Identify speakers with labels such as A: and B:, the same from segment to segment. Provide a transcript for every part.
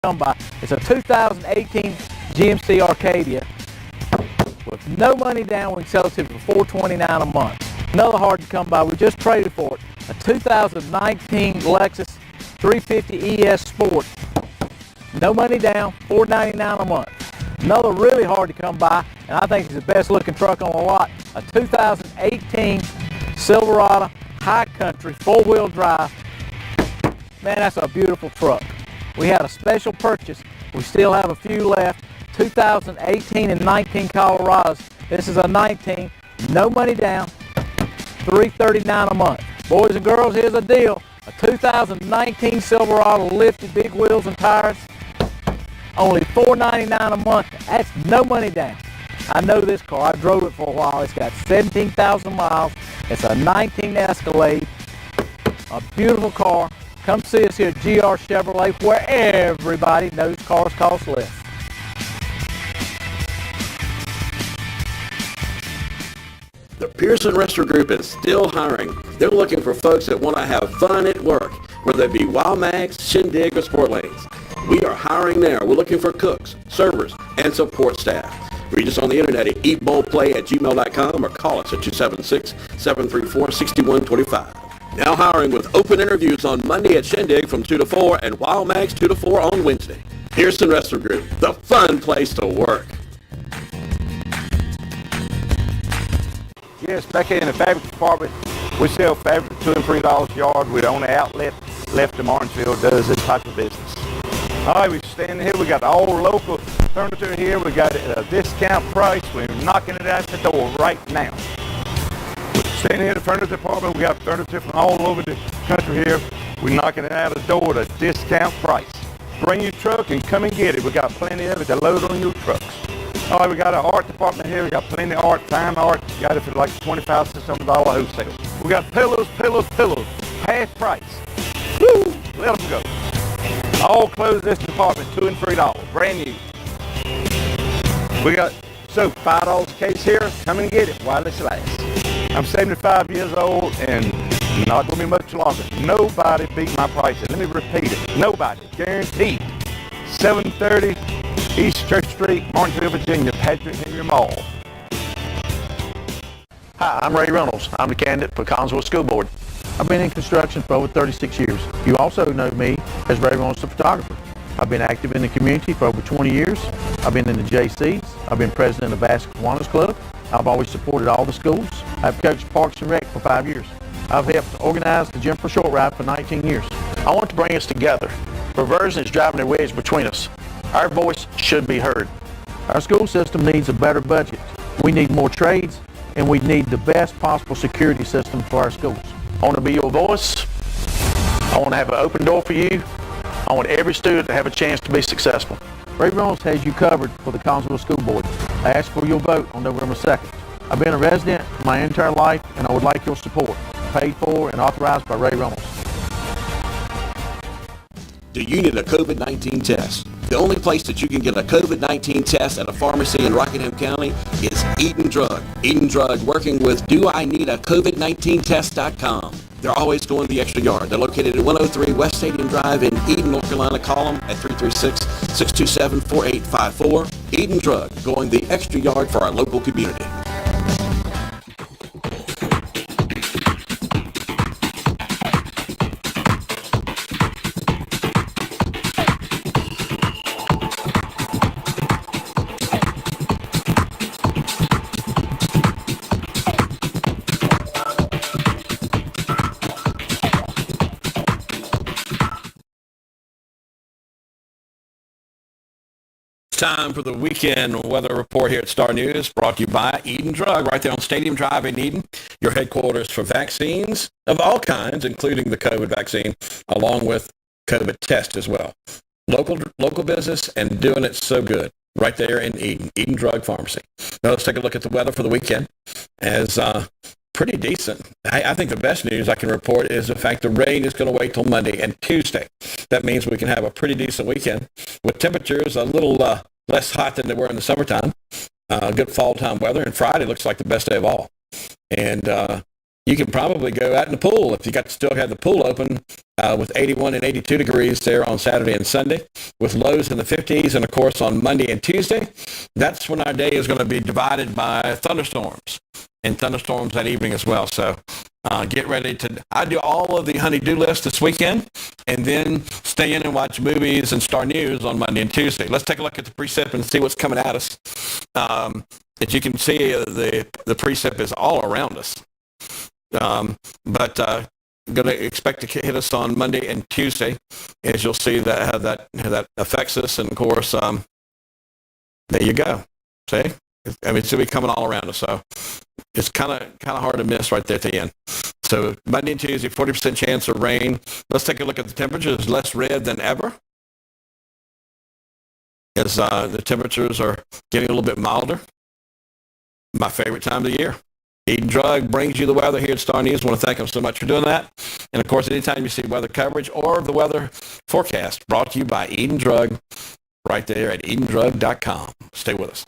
A: come by. It's a 2018 GMC Arcadia with no money down. We can sell it to you for $429 a month. Another hard to come by. We just traded for it. A 2019 Lexus 350 ES Sport. No money down, $499 a month. Another really hard to come by, and I think it's the best looking truck on the lot. A 2018 Silverado High Country 4-wheel drive. Man, that's a beautiful truck. We had a special purchase. We still have a few left. 2018 and 19 Colorados. This is a 19, no money down, $339 a month. Boys and girls, here's a deal. A 2019 Silverado lifted, big wheels and tires, only $499 a month. That's no money down. I know this car. I drove it for a while. It's got 17,000 miles. It's a 19 Escalade. A beautiful car. Come see us here at GR Chevrolet, where everybody knows cars cost less.
B: The Pearson Restaurant Group is still hiring. They're looking for folks that want to have fun at work, whether it be Wild Mags, Shindig, or Sport Lanes. We are hiring there. We're looking for cooks, servers, and support staff. Reach us on the internet at eatbowlplay@gmail.com or call us at 276-734-6125. Now hiring with open interviews on Monday at Shindig from 2 to 4 and Wild Mags 2 to 4 on Wednesday. Pearson Restaurant Group, the fun place to work.
C: Yes, back in the fabric department, we sell fabric $2 and $3 a yard. We own an outlet left in Martinsville, does this type of business. All right, we stand here. We got all local furniture here. We got it at a discount price. We're knocking it out the door right now. Standing here at the furniture department, we got furniture from all over the country here. We're knocking it out the door at a discount price. Bring your truck and come and get it. We got plenty of it to load on your trucks. All right, we got an art department here. We got plenty of art, fine art. Got it for like $25 to $600 wholesale. We got pillows, half price. Woo! Let them go. All clothes in this department, $2 and $3, brand new. We got soap, $5 a case here. Come and get it while it's lasts. I'm 75 years old and not going to be much longer. Nobody beat my prices. Let me repeat it. Nobody. Guaranteed. 730 East Church Street, Martinsville, Virginia, Patrick Henry Mall.
D: Hi, I'm Ray Reynolds. I'm the candidate for Collinsville School Board. I've been in construction for over 36 years. You also know me as Ray Reynolds, the photographer. I've been active in the community for over 20 years. I've been in the JCs. I've been president of Vasco Kiwanis Club. I've always supported all the schools. I've coached Parks and Rec for 5 years. I've helped organize the Gym for Short Ride for 19 years. I want to bring us together. Perversion is driving a wedge between us. Our voice should be heard. Our school system needs a better budget. We need more trades, and we need the best possible security system for our schools. I want to be your voice. I want to have an open door for you. I want every student to have a chance to be successful. Ray Reynolds has you covered for the Collinsville School Board. I ask for your vote on November 2nd. I've been a resident my entire life, and I would like your support. Paid for and authorized by Ray Reynolds.
B: Do you need a COVID-19 test? The only place that you can get a COVID-19 test at a pharmacy in Rockingham County is Eden Drug. Eden Drug, working with DoINeedACovid19Test.com. They're always going the extra yard. They're located at 103 West Stadium Drive in Eden, North Carolina. Call them at 336-627-4854. Eden Drug, going the extra yard for our local community. Time for the weekend weather report here at Star News, brought to you by Eden Drug, right there on Stadium Drive in Eden, your headquarters for vaccines of all kinds, including the COVID vaccine, along with COVID test as well. Local business and doing it so good, right there in Eden, Eden Drug Pharmacy. Now let's take a look at the weather for the weekend. As pretty decent. I think the best news I can report is the fact the rain is going to wait till Monday and Tuesday. That means we can have a pretty decent weekend with temperatures a little less hot than they were in the summertime. Good fall time weather, and Friday looks like the best day of all. And you can probably go out in the pool if you got to still have the pool open with 81 and 82 degrees there on Saturday and Sunday, with lows in the 50s, and of course on Monday and Tuesday. That's when our day is going to be divided by thunderstorms, and thunderstorms that evening as well. So get ready to, I do all of the honey-do list this weekend, and then stay in and watch movies and Star News on Monday and Tuesday. Let's take a look at the precip and see what's coming at us. As you can see, the precip is all around us. But going to expect to hit us on Monday and Tuesday, as you'll see that how that affects us. And of course, there you go. See, I mean, it's going to be coming all around us. So it's kind of hard to miss right there at the end. So Monday and Tuesday, 40% chance of rain. Let's take a look at the temperatures. Less red than ever, as the temperatures are getting a little bit milder. My favorite time of the year. Eden Drug brings you the weather here at Star News. I want to thank them so much for doing that. And of course, anytime you see weather coverage or the weather forecast, brought to you by Eden Drug, right there at edendrug.com. Stay with us.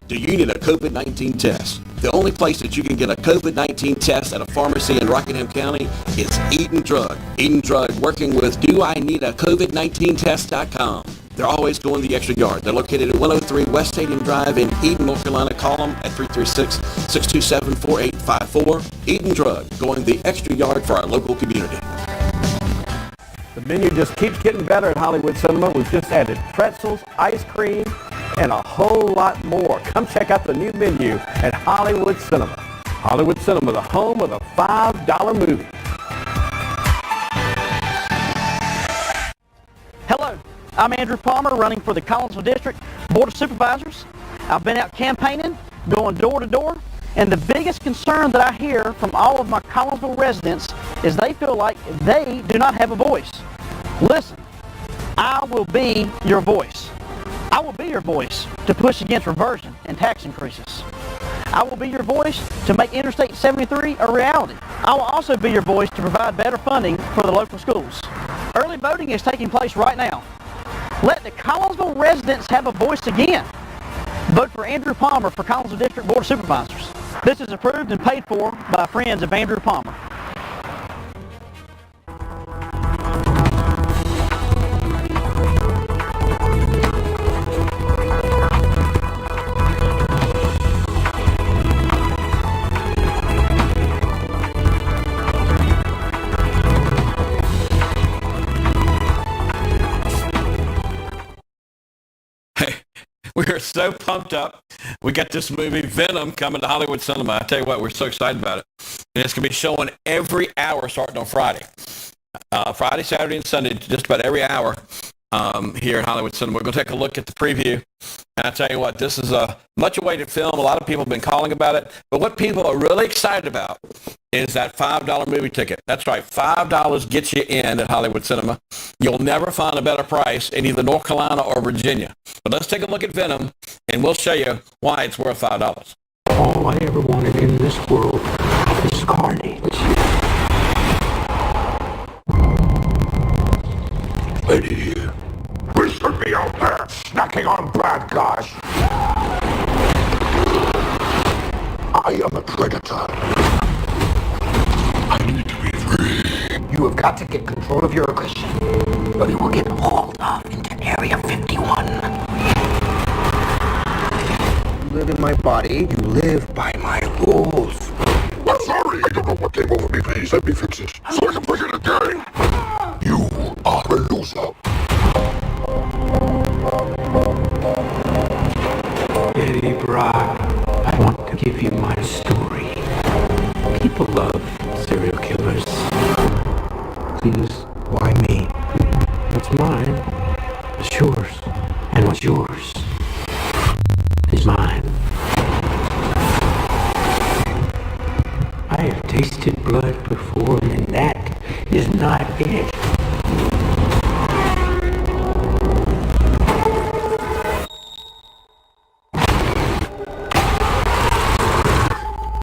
E: Do you need a COVID-19 test? The only place that you can get a COVID-19 test at a pharmacy in Rockingham County is Eden Drug. Eden Drug, working with DoINeedACovid19Test.com. They're always going the extra yard. They're located at 103 West Stadium Drive in Eden, North Carolina. Call them at 336-627-4854. Eden Drug, going the extra yard for our local community.
F: The menu just keeps getting better at Hollywood Cinema. We've just added pretzels, ice cream, and a whole lot more. Come check out the new menu at Hollywood Cinema. Hollywood Cinema, the home of the $5 movie.
G: Hello, I'm Andrew Palmer, running for the Collinsville District Board of Supervisors. I've been out campaigning, going door to door, and the biggest concern that I hear from all of my Collinsville residents is they feel like they do not have a voice. Listen, I will be your voice. I will be your voice to push against reversion and tax increases. I will be your voice to make Interstate 73 a reality. I will also be your voice to provide better funding for the local schools. Early voting is taking place right now. Let the Collinsville residents have a voice again. Vote for Andrew Palmer for Collinsville District Board of Supervisors. This is approved and paid for by friends of Andrew Palmer.
B: We're so pumped up. We got this movie Venom coming to Hollywood Cinema. I tell you what, we're so excited about it. And it's going to be showing every hour starting on Friday. Friday, Saturday, and Sunday, just about every hour here at Hollywood Cinema. We're going to take a look at the preview. And I tell you what, this is a much awaited film. A lot of people have been calling about it. But what people are really excited about is that $5 movie ticket. That's right, $5 gets you in at Hollywood Cinema. You'll never find a better price in either North Carolina or Virginia. But let's take a look at Venom, and we'll show you why it's worth $5.
H: All I ever wanted in this world is carnage. Lady, please let me out there, snacking on bad guys. I am a predator. I need to be free. You have got to get control of your aggression, or you will get hauled off into Area 51. You live in my body, you live by my rules. I'm sorry, I don't know what came over me. Please let me fix this, so I can begin again. You are a loser. Eddie Brock, I want to give you my story. People love serial killers. Please, why me? What's mine is yours, and what's yours is mine. I have tasted blood before, and that is not not it.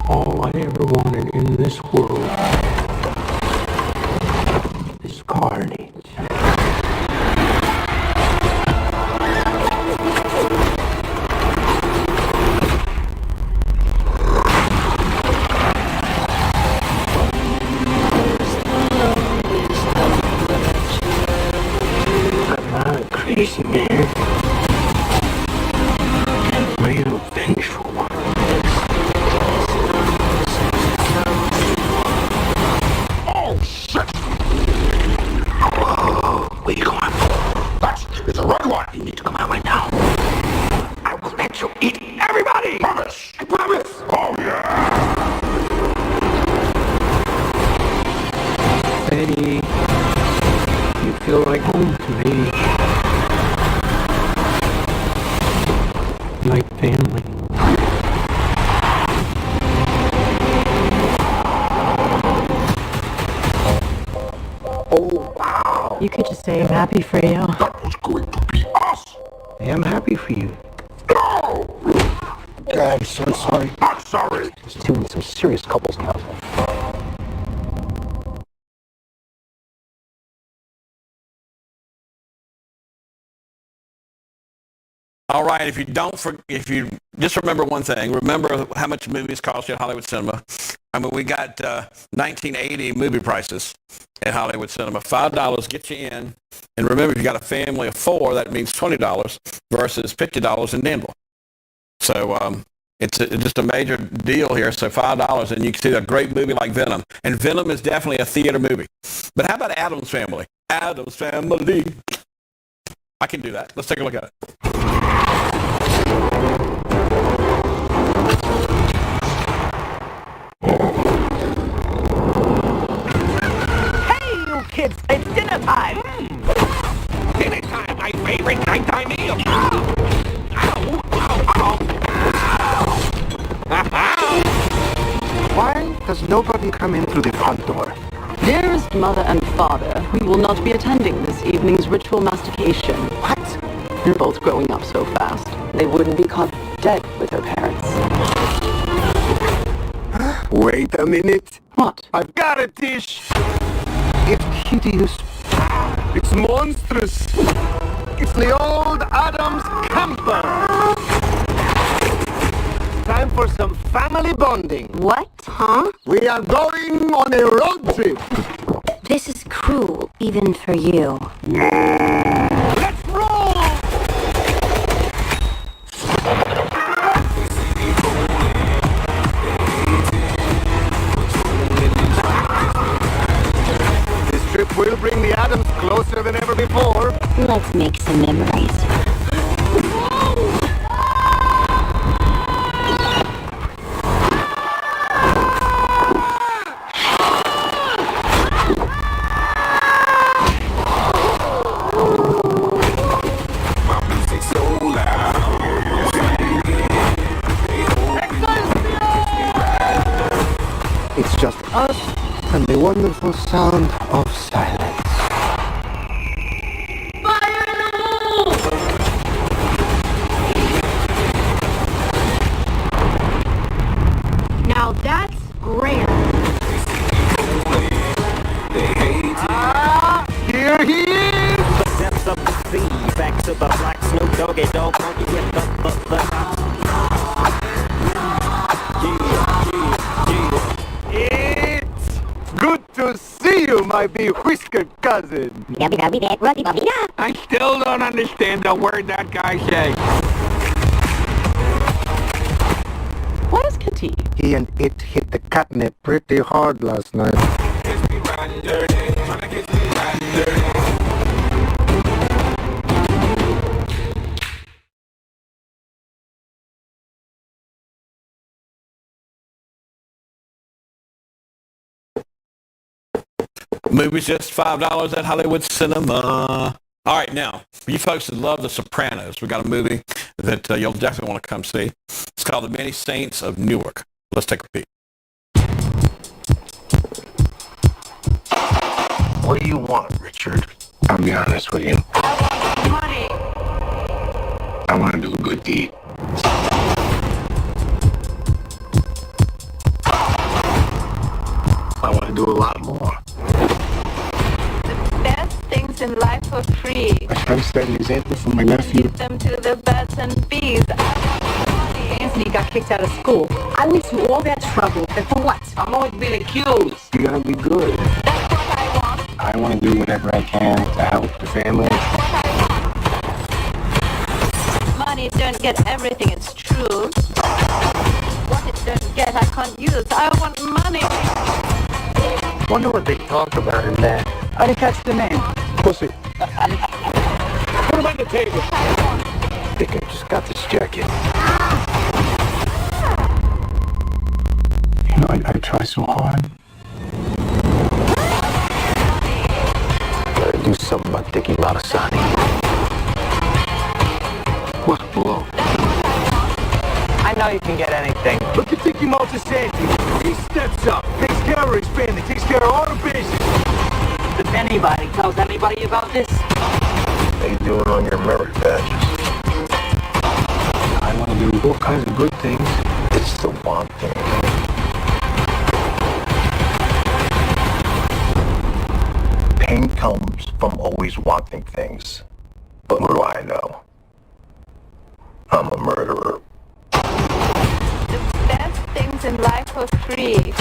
H: All I ever wanted in this world is carnage. I'm not a crazy man. I'm a vengeful one.
I: Oh, shit!
H: Where you going?
I: It's a red one!
H: You need to come out right now. I will let you eat everybody!
I: Promise!
H: I promise!
I: Oh, yeah!
H: Betty, you feel like home to me. Like family.
I: Oh, wow!
J: You could just say I'm happy for you.
I: That was going to be us!
H: I am happy for you.
I: No!
H: I'm so sorry.
I: Not sorry!
H: There's some serious couples now.
B: All right, if you just remember one thing, remember how much movies cost you at Hollywood Cinema. I mean, we got 1980 movie prices at Hollywood Cinema. $5 gets you in. And remember, if you got a family of 4, that means $20 versus $50 in Danville. So it's just a major deal here. So $5, and you can see a great movie like Venom. And Venom is definitely a theater movie. But how about Addams Family? Addams Family. I can do that. Let's take a look at it.
G: Hey, you kids, it's dinner time.
I: Dinner time, my favorite nighttime meal! Ow! Ow! Ow!
H: Why does nobody come in through the front door?
J: Dearest mother and father, we will not be attending this evening's ritual mastication.
H: What?
J: They're both growing up so fast. They wouldn't be caught dead with their parents.
H: Wait a minute.
J: What?
H: I've got a dish. It's hideous. It's monstrous. It's the old Adams camper. Time for some family bonding.
K: What? Huh?
H: We are going on a road trip.
K: This is cruel, even for you.
H: Let's roll! This trip will bring the Adams closer than ever before.
K: Let's make some memories.
H: It's just us and the wonderful sound of silence.
K: Now that's rare.
H: Here he is!
L: The depths of the sea, back to the black Snoop Doggy Dog monkey with
H: It's good to see you, my bewhiskered cousin.
L: I still don't understand a word that guy says.
J: What is Kitty?
H: He and it hit the catnip pretty hard last night.
B: Movies just $5 at Hollywood Cinema. All right, now, for you folks that love The Sopranos, we got a movie that you'll definitely want to come see. It's called The Many Saints of Newark. Let's take a peek.
H: What do you want, Richard? I'll be honest with you.
J: Money.
H: I want to do a good deed. I want to do a lot more.
J: The best things in life are free.
H: I try to set an example for my nephew.
J: Give them to the birds and bees.
M: Anthony got kicked out of school. I went through all that trouble, and for what?
L: I'm always being accused.
H: You gotta be good.
J: That's what I want.
H: I want to do whatever I can to help the family.
J: Money don't get everything, it's true. What it don't get, I can't use. I want money.
H: Wonder what they talk about in there.
M: I didn't catch the name.
H: Pussy. Put him on the table. I think I just got this jacket. You know, I try so hard. Gotta do something about Dickie Montesani. What a blow.
M: I know you can get anything.
F: Look at Dickie Montesani. He steps up, takes care of his family, takes care of all the business.
M: If anybody tells anybody about this,
H: They do it on your merit badges. I want to do all kinds of good things. It's the one thing. Pain comes from always wanting things. But what do I know? I'm a murderer.
J: The best things in life are free.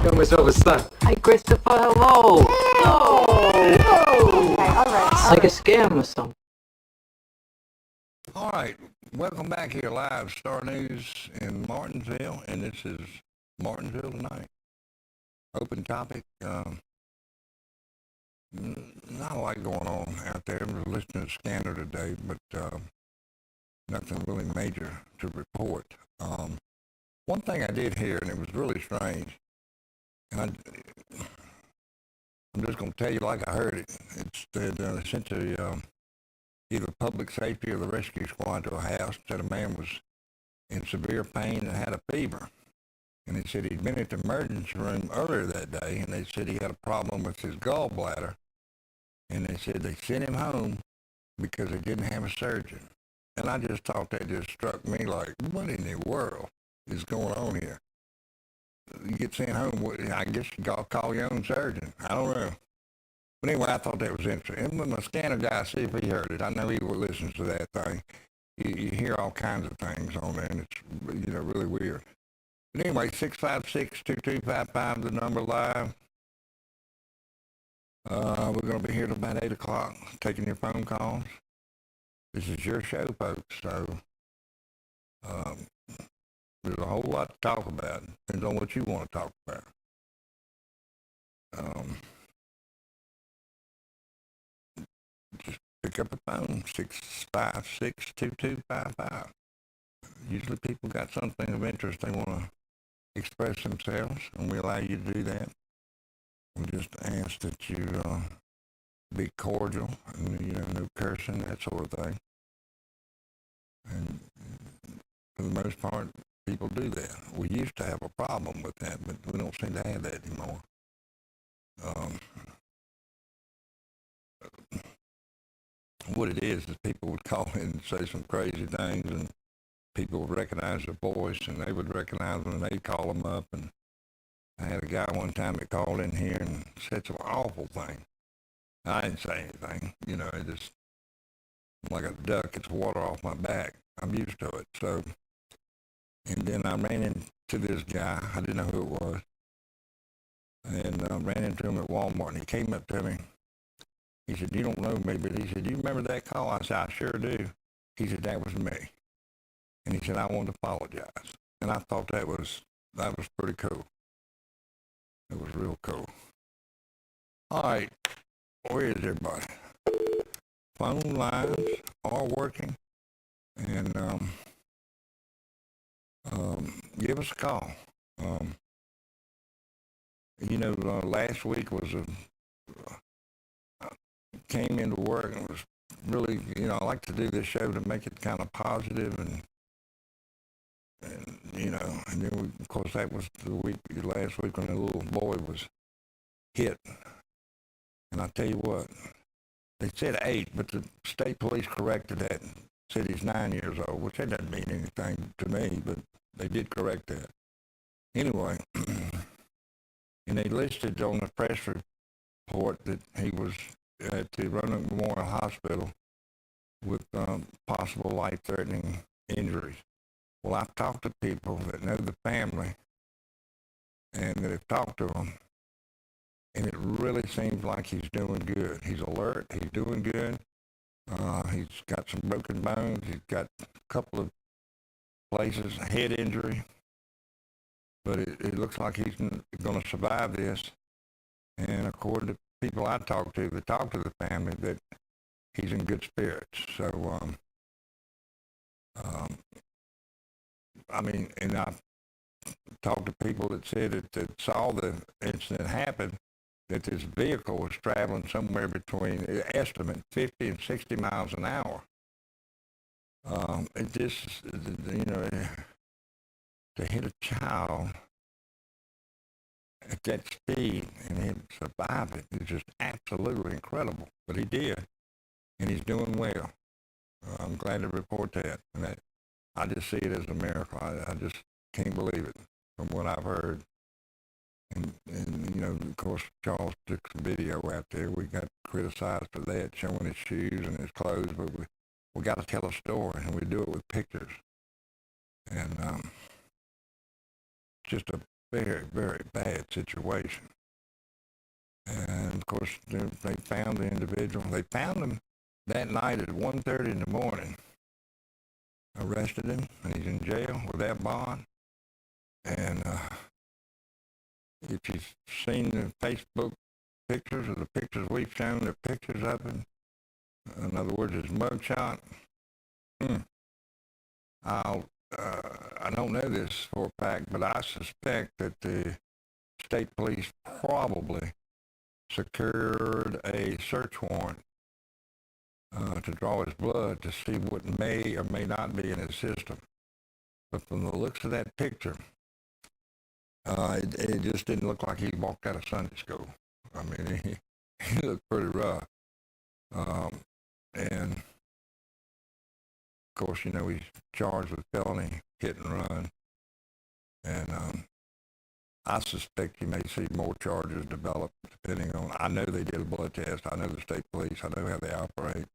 L: Got myself a son.
M: hi Christopher, hello.
J: Okay, all right.
M: It's like a scam or something.
B: All right, welcome back here live, Star News in Martinsville, and this is Martinsville Tonight. Open topic. Not a lot going on out there. I was listening to Scanner today, but nothing really major to report. One thing I did hear, and it was really strange, and I'm just going to tell you like I heard it. It's that they sent the either public safety or the rescue squad to a house, said a man was in severe pain and had a fever. And they said he'd been at the emergency room earlier that day, and they said he had a problem with his gallbladder. And they said they sent him home because they didn't have a surgeon. And I just thought that just struck me like, what in the world is going on here? You get sent home, I guess you got to call your own surgeon. I don't know. But anyway, I thought that was interesting. And when the Scanner guy, see if he heard it. I know he listens to that thing. You hear all kinds of things on there, and it's really weird. But anyway, 656-2255, the number live. We're going to be here till about 8 o'clock, taking your phone calls. This is your show, folks, so there's a whole lot to talk about. Depends on what you want to talk about. Just pick up the phone, 656-2255. Usually people got something of interest they want to express themselves, and we allow you to do that. We just ask that you be cordial and, no cursing, that sort of thing. And for the most part, people do that. We used to have a problem with that, but we don't seem to have that anymore. What it is people would call in and say some crazy things, and people would recognize their voice, and they would recognize them, and they'd call them up. And I had a guy one time that called in here and said some awful thing. I didn't say anything. It just, like a duck, it's water off my back. I'm used to it. So, and then I ran into this guy. I didn't know who it was. And I ran into him at Walmart, and he came up to me. He said, "You don't know me," but he said, "Do you remember that call?" I said, "I sure do." He said, "That was me." And he said, "I want to apologize." And I thought that was pretty cool. It was real cool. All right, where is everybody? Phone lines are working, and give us a call. Last week was came into work and was really, I like to do this show to make it kind of positive and then of course that was last week when the little boy was hit
N: And I tell you what, they said 8, but the state police corrected that and said he's 9 years old, which that doesn't mean anything to me, but they did correct that. Anyway, and they listed on the press report that he was at the Roanoke Memorial Hospital with possible life-threatening injuries. Well, I've talked to people that know the family and that have talked to him, and it really seems like he's doing good. He's alert. He's doing good. He's got some broken bones. He's got a couple of places, head injury. But it looks like he's going to survive this. And according to people I talked to that talk to the family, that he's in good spirits. So, I mean, and I talked to people that said that saw the incident happen, that this vehicle was traveling somewhere between, estimate, 50 and 60 miles an hour. It just, you know, to hit a child at that speed and him survive it is just absolutely incredible. But he did, and he's doing well. I'm glad to report that. And I just see it as a miracle. I just can't believe it from what I've heard. And you know, of course, Charles took some video out there. We got criticized for that, showing his shoes and his clothes, but we got to tell a story, and we do it with pictures. And just a very, very bad situation. And of course, they found the individual. They found him that night at 1:30 in the morning, arrested him, and he's in jail without bond. And if you've seen the Facebook pictures or the pictures we've shown, the pictures of him, in other words, his mugshot, I don't know this for a fact, but I suspect that the state police probably secured a search warrant to draw his blood to see what may or may not be in his system. But from the looks of that picture, it just didn't look like he walked out of Sunday school. I mean, he looked pretty rough. And, of course, you know, he's charged with felony hit and run. And I suspect you may see more charges develop depending on, I know they did a blood test. I know the state police. I know how they operate.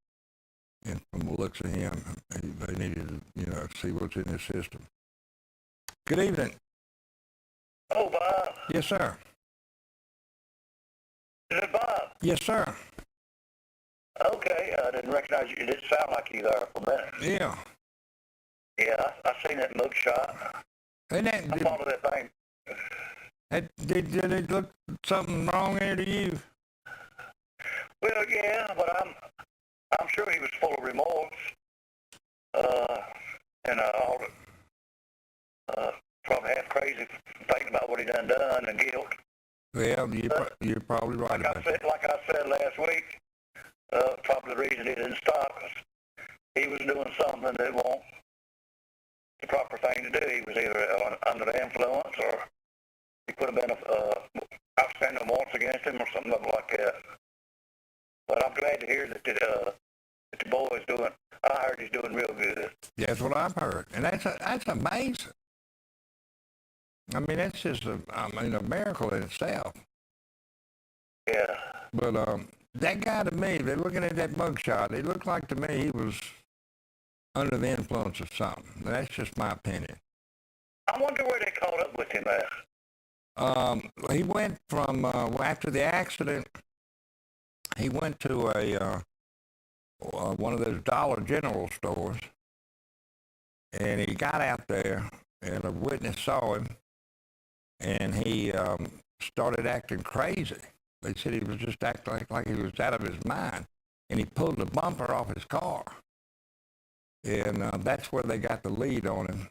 N: And from the looks of him, they needed to, you know, see what's in his system. Good evening.
O: Oh, Bob.
N: Yes, sir.
O: Is it Bob?
N: Yes, sir.
O: Okay, I didn't recognize you. It did sound like you there for a minute.
N: Yeah.
O: Yeah, I seen that mugshot.
N: And that,
O: I followed that thing.
N: Did it look something wrong there to you?
O: Well, yeah, but I'm sure he was full of remorse. And all the, probably half crazy thinking about what he done and guilt.
N: Well, you're probably right about that.
O: Like I said last week, probably the reason he didn't stop was he was doing something that wasn't the proper thing to do. He was either under the influence or he could have been outstanding warrants against him or something like that. But I'm glad to hear that the boy's doing. I heard he's doing real good.
N: Yeah, that's what I've heard, and that's amazing. I mean, that's just a miracle in itself.
O: Yeah.
N: But that guy to me, they're looking at that mugshot. It looked like to me he was under the influence of something. That's just my opinion.
O: I wonder where they caught up with him at.
N: He went from after the accident. He went to one of those Dollar General stores, and he got out there, and a witness saw him, and he started acting crazy. They said he was just acting like he was out of his mind, and he pulled the bumper off his car, and that's where they got the lead on him.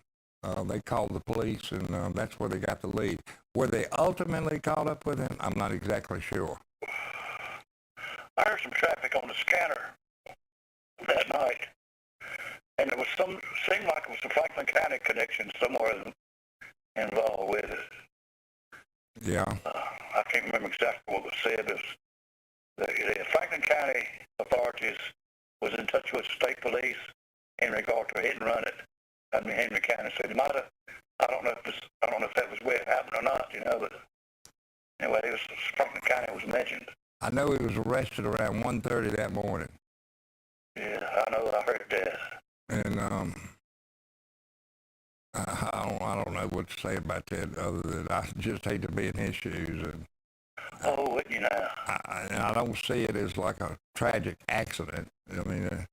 N: They called the police, and that's where they got the lead. Were they ultimately caught up with him? I'm not exactly sure.
O: I heard some traffic on the scanner that night, and it was seemed like it was the Franklin County connection somewhere involved with it.
N: Yeah.
O: I can't remember exactly what was said. The Franklin County authorities was in touch with state police in regard to a hit and run at Henry County. So they might have, I don't know if that was where it happened or not, but anyway, Franklin County was mentioned.
N: I know he was arrested around 1:30 that morning.
O: Yeah, I know. I heard that.
N: And I don't know what to say about that other than I just hate to be in his shoes. And
O: wouldn't you now?
N: I don't see it as like a tragic accident. I mean,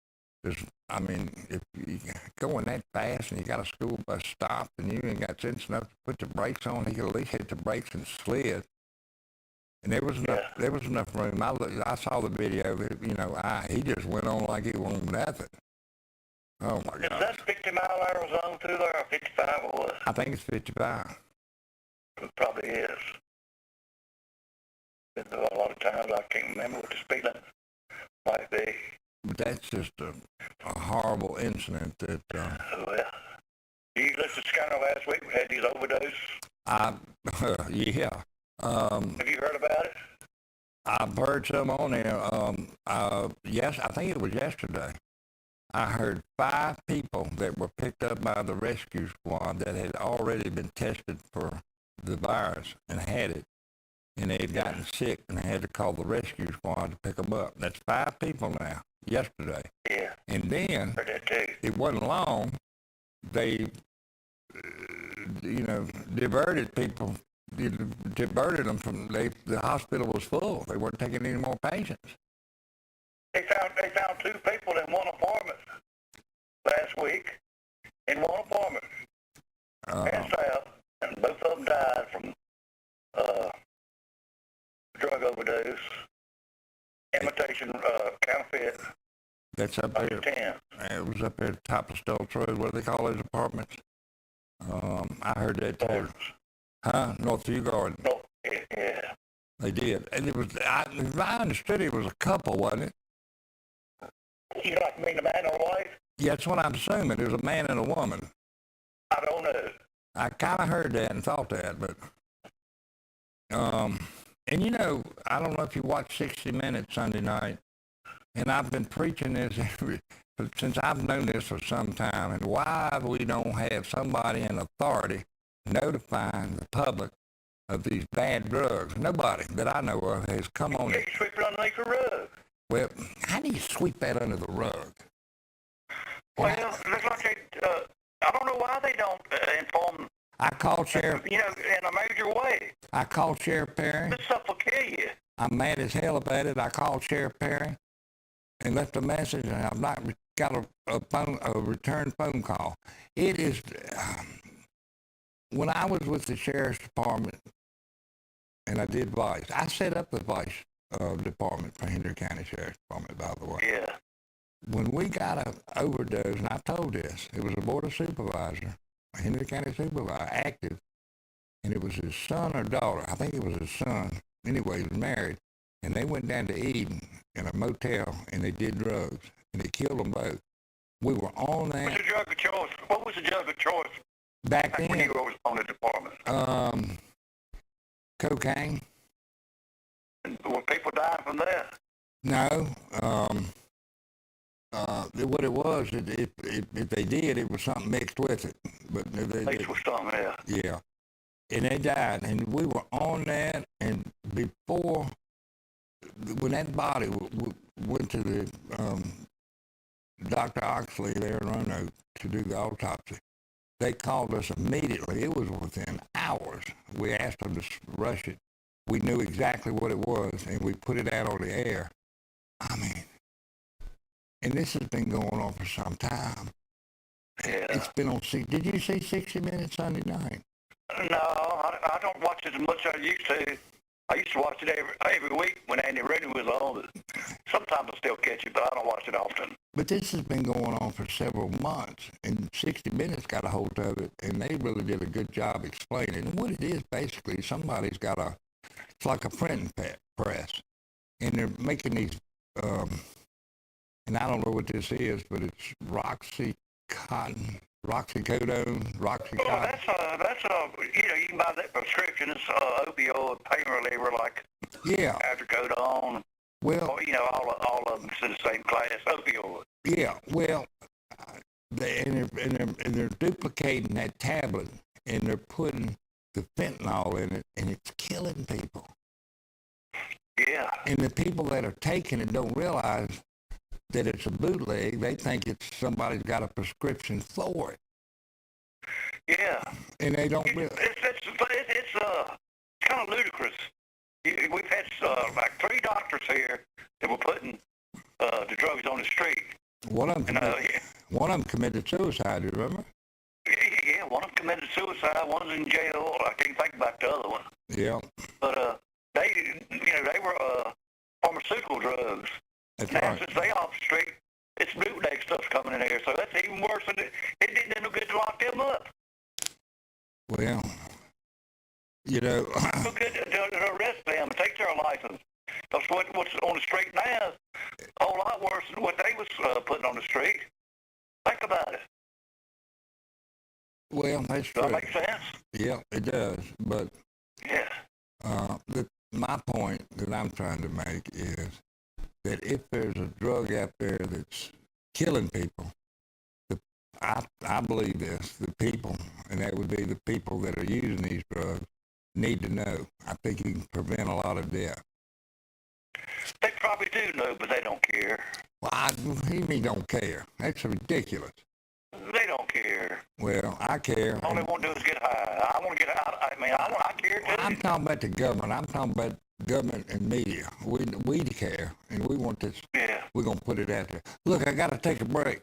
N: if you going that fast and you got a school bus stopped and you ain't got sense enough to put the brakes on, he could at least hit the brakes and slid. And there was enough room. I saw the video. He just went on like it wasn't nothing. Oh my God!
O: Is that 50-mile-an-hour zone through there, or 55 or what?
N: I think it's 55.
O: It probably is. A lot of times I can't remember what the speed limit might be.
N: But that's just a horrible incident that.
O: Well, you listened to Scanner last week. We had these overdoses.
N: Yeah.
O: Have you heard about it?
N: I've heard some on there. Yes, I think it was yesterday. I heard 5 people that were picked up by the rescue squad that had already been tested for the virus and had it. And they had gotten sick and they had to call the rescue squad to pick them up. That's 5 people now, yesterday.
O: Yeah.
N: And then, it wasn't long, they, diverted people. Diverted them from, the hospital was full. They weren't taking any more patients.
O: They found 2 people in one apartment last week, in one apartment, and south, and both of them died from drug overdose, imitation counterfeit.
N: That's up there. It was up there at the top of Stoltz Road. What do they call those apartments? I heard that too. Huh? Northview Garden.
O: No, yeah.
N: They did. And it was, if I understood it was a couple, wasn't it?
O: You mean a man or a wife?
N: Yeah, that's what I'm assuming. It was a man and a woman.
O: I don't know.
N: I kind of heard that and thought that, but, and I don't know if you watched 60 Minutes Sunday night, and I've been preaching this since I've known this for some time, and why we don't have somebody in authority notifying the public of these bad drugs. Nobody that I know of has come on.
O: You sweep it underneath the rug.
N: Well, how do you sweep that under the rug?
O: Well, it looks like I don't know why they don't inform.
N: I called Sheriff.
O: In a major way.
N: I called Sheriff Perry.
O: This stuff will kill you.
N: I'm mad as hell about it. I called Sheriff Perry and left a message, and I've not got a return phone call. It is. When I was with the Sheriff's Department, and I did Vice, I set up the Vice Department for Henry County Sheriff's Department, by the way.
O: Yeah.
N: When we got an overdose, and I told this, it was a board of supervisor, a Henry County supervisor, active, and it was his son or daughter. I think it was his son. Anyway, he was married, and they went down to Eden in a motel, and they did drugs, and they killed them both. We were on that.
O: What's the drug of choice? What was the drug of choice
N: back then?
O: When you were on the department?
N: Cocaine.
O: Were people dying from that?
N: No. What it was, if they did, it was something mixed with it. But
O: Mixed with something, yeah.
N: Yeah. And they died. And we were on that, and before, when that body went to the Dr. Oxley there in Roanoke to do the autopsy, they called us immediately. It was within hours. We asked them to rush it. We knew exactly what it was, and we put it out on the air. I mean, and this has been going on for some time.
O: Yeah.
N: It's been on. Did you see 60 Minutes Sunday night?
O: No, I don't watch it as much as I used to. I used to watch it every week when Andy Rooney was on. Sometimes I still catch it, but I don't watch it often.
N: But this has been going on for several months, and 60 Minutes got a hold of it, and they really did a good job explaining. And what it is, basically, somebody's got it's like a printing press, and they're making these, and I don't know what this is, but it's roxycodone.
O: Oh, that's you can buy that prescription. It's opioid pain reliever like
N: adrocodone. Well,
O: or, all of them is in the same class, opioid.
N: yeah, well, they're duplicating that tablet, and they're putting the fentanyl in it, and it's killing people.
O: Yeah.
N: And the people that are taking it don't realize that it's a bootleg. They think it's somebody's got a prescription for it.
O: Yeah.
N: And they don't realize.
O: It's kind of ludicrous. We've had like 3 doctors here that were putting the drugs on the street.
N: One of them committed suicide, you remember?
O: Yeah, one of them committed suicide. One's in jail. I can't think about the other one.
N: Yeah.
O: But they were pharmaceutical drugs.
N: That's
O: now,
N: right.
O: since they off the street, it's bootleg stuff's coming in here, so that's even worse than it didn't do no good to lock them up.
N: Well,
O: no good to arrest them and take their license. That's what's on the street now is a whole lot worse than what they was putting on the street. Think about it.
N: Well, that's true.
O: Does that make sense?
N: Yeah, it does. But
O: yeah,
N: my point that I'm trying to make is that if there's a drug out there that's killing people, I believe this, the people, and that would be the people that are using these drugs, need to know. I think you can prevent a lot of death.
O: They probably do know, but they don't care.
N: Well, you mean don't care? That's ridiculous.
O: They don't care.
N: Well, I care.
O: All they want to do is get high. I want to get high. I care too.
N: I'm talking about the government. I'm talking about government and media. We care, and we want this.
O: Yeah.
N: We're going to put it out there. Look, I got to take a break.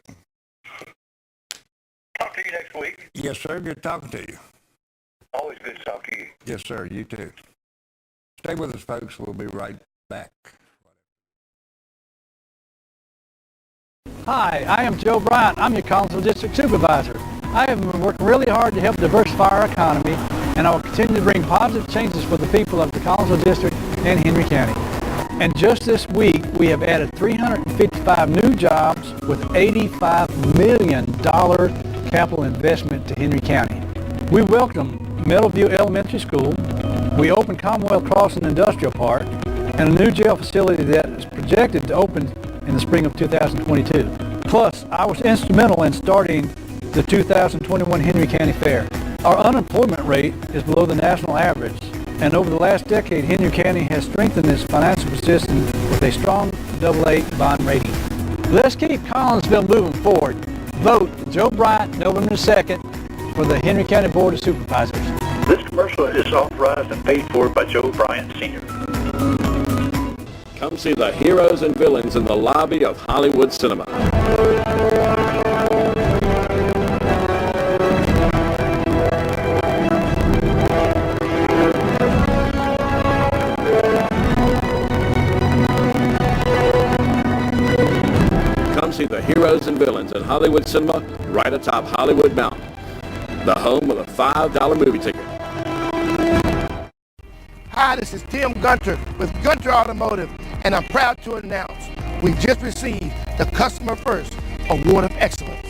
O: Talk to you next week.
N: Yes, sir. Good talking to you.
O: Always good to talk to you.
N: Yes, sir. You too. Stay with us, folks. We'll be right back.
A: Hi, I am Joe Bryant. I'm your Collinsville District Supervisor. I have been working really hard to help diversify our economy, and I will continue to bring positive changes for the people of the Collinsville District and Henry County. And just this week, we have added 355 new jobs with $85 million capital investment to Henry County. We welcome Meadowview Elementary School. We opened Commonwealth Crossing Industrial Park, and a new jail facility that is projected to open in the spring of 2022. Plus, I was instrumental in starting the 2021 Henry County Fair. Our unemployment rate is below the national average, and over the last decade, Henry County has strengthened its financial position with a strong AA bond rating. Let's keep Collinsville moving forward. Vote Joe Bryant November 2nd for the Henry County Board of Supervisors.
O: This commercial is authorized and paid for by Joe Bryant Sr.
B: Come see the heroes and villains in the lobby of Hollywood Cinema. Come see the heroes and villains in Hollywood Cinema right atop Hollywood Mountain, the home of the $5 movie ticket.
P: Hi, this is Tim Gunter with Gunter Automotive, and I'm proud to announce we just received the Customer First Award of Excellence.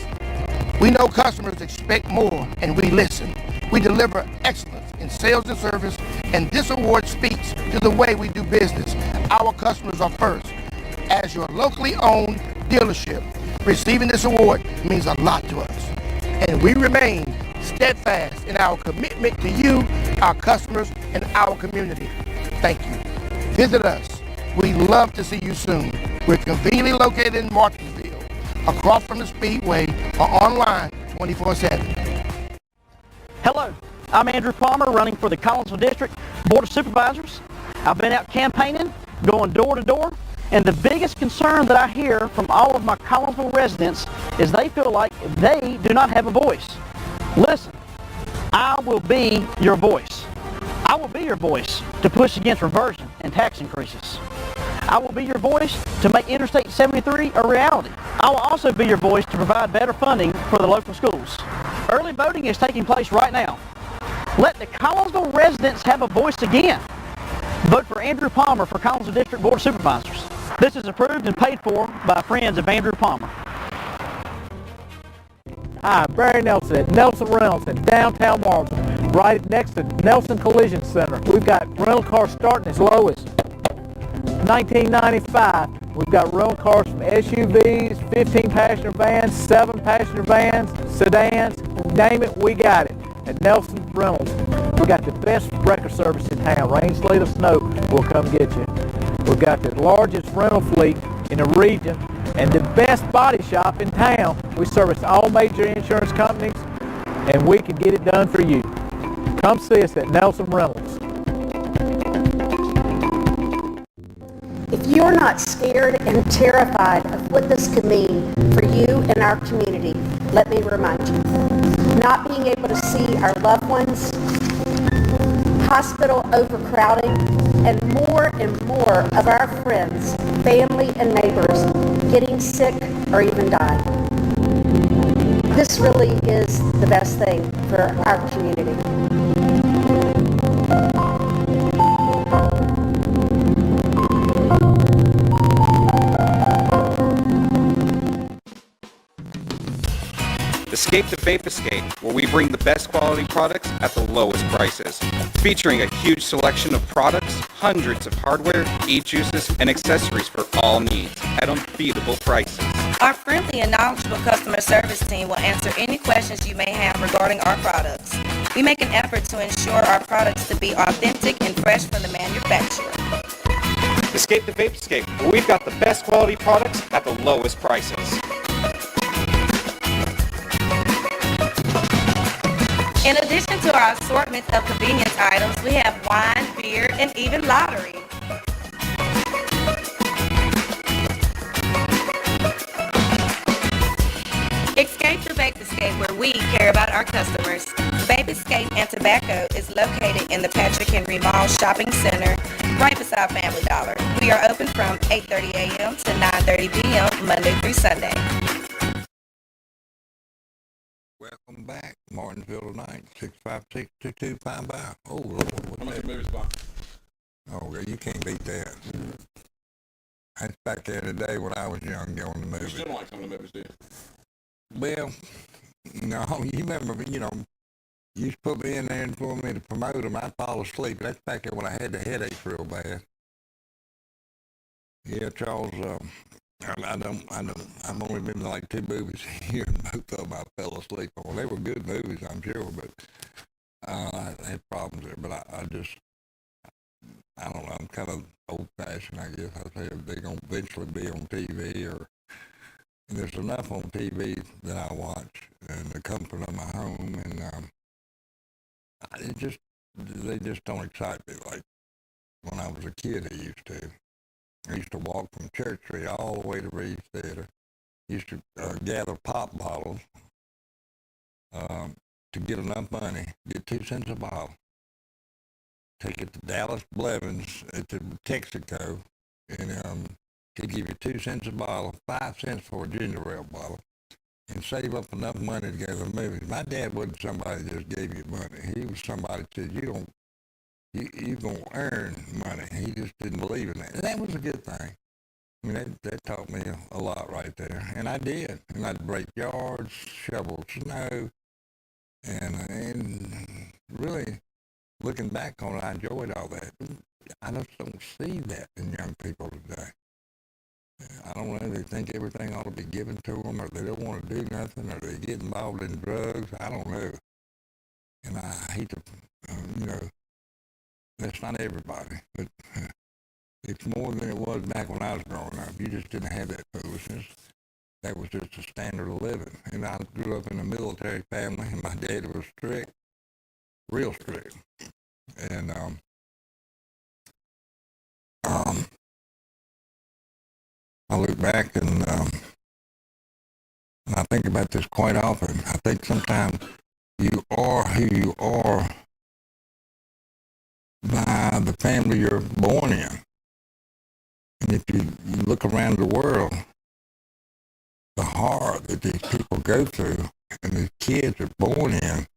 P: We know customers expect more, and we listen. We deliver excellence in sales and service, and this award speaks to the way we do business. Our customers are first. As your locally owned dealership, receiving this award means a lot to us, and we remain steadfast in our commitment to you, our customers, and our community. Thank you. Visit us. We'd love to see you soon. We're conveniently located in Martinsville, across from the Speedway, or online 24/7.
G: Hello, I'm Andrew Palmer, running for the Collinsville District Board of Supervisors. I've been out campaigning, going door to door, and the biggest concern that I hear from all of my Collinsville residents is they feel like they do not have a voice. Listen, I will be your voice. I will be your voice to push against reversion and tax increases. I will be your voice to make Interstate 73 a reality. I will also be your voice to provide better funding for the local schools. Early voting is taking place right now. Let the Collinsville residents have a voice again. Vote for Andrew Palmer for Collinsville District Board of Supervisors. This is approved and paid for by friends of Andrew Palmer.
A: Hi, Barry Nelson at Nelson Reynolds in downtown Marlton, right next to Nelson Collision Center. We've got rental cars starting as low as $19.95. We've got rental cars from SUVs, 15-passenger vans, 7-passenger vans, sedans, name it, we got it. At Nelson Rentals, we got the best wrecker service in town. Rain, sleet, or snow, we'll come get you. We've got the largest rental fleet in the region and the best body shop in town. We service all major insurance companies, and we can get it done for you. Come see us at Nelson Rentals.
Q: If you're not scared and terrified of what this could mean for you and our community, let me remind you. Not being able to see our loved ones, hospital overcrowding, and more of our friends, family, and neighbors getting sick or even dying. This really is the best thing for our community.
R: Escape the Vape Escape, where we bring the best quality products at the lowest prices. Featuring a huge selection of products, hundreds of hardware, e-juices, and accessories for all needs at unbeatable prices.
S: Our friendly and knowledgeable customer service team will answer any questions you may have regarding our products. We make an effort to ensure our products to be authentic and fresh from the manufacturer.
R: Escape the Vape Escape, where we've got the best quality products at the lowest prices.
S: In addition to our assortment of convenience items, we have wine, beer, and even lottery. Escape the Vape Escape, where we care about our customers. Vape Escape and Tobacco is located in the Patrick Henry Mall Shopping Center, right beside Family Dollar. We are open from 8:30 a.m. to 9:30 p.m. Monday through Sunday.
N: Welcome back, Martinsville tonight, 65622 Pine Bar. Oh, Lord, what's that? Movies, Bob? Oh, you can't beat that. That's back there today when I was young going to movies.
B: You still don't like some of the movies, do you?
N: Well, no, you remember, you used to put me in there and for me to promote them. I'd fall asleep. That's back there when I had the headaches real bad. Yeah, Charles, I've only been to like 2 movies here, and both of them I fell asleep on. They were good movies, I'm sure, but I had problems there. But I don't know, I'm kind of old-fashioned, I guess. I say they're going to eventually be on TV, and there's enough on TV that I watch in the comfort of my home, and they just don't excite me like when I was a kid they used to. I used to walk from Church Street all the way to Reeves Theater. Used to gather pop bottles to get enough money, get 2 cents a bottle, take it to Dallas Blevins at the Texaco, and he'd give you 2 cents a bottle, 5 cents for a ginger ale bottle, and save up enough money to go to the movies. My dad wasn't somebody that just gave you money. He was somebody that said, you're going to earn money. He just didn't believe in that. And that was a good thing. I mean, that taught me a lot right there. And I did. And I'd break yards, shovel snow, and really, looking back on it, I enjoyed all that. I just don't see that in young people today. I don't know, they think everything ought to be given to them, or they don't want to do nothing, or they get involved in drugs. I don't know. And I hate to, that's not everybody, but it's more than it was back when I was growing up. You just didn't have that foolishness. That was just a standard of living. And I grew up in a military family, and my dad was strict, real strict. And I look back and I think about this quite often. I think sometimes you are who you are by the family you're born in. And if you look around the world, the horror that these people go through, and these kids are born in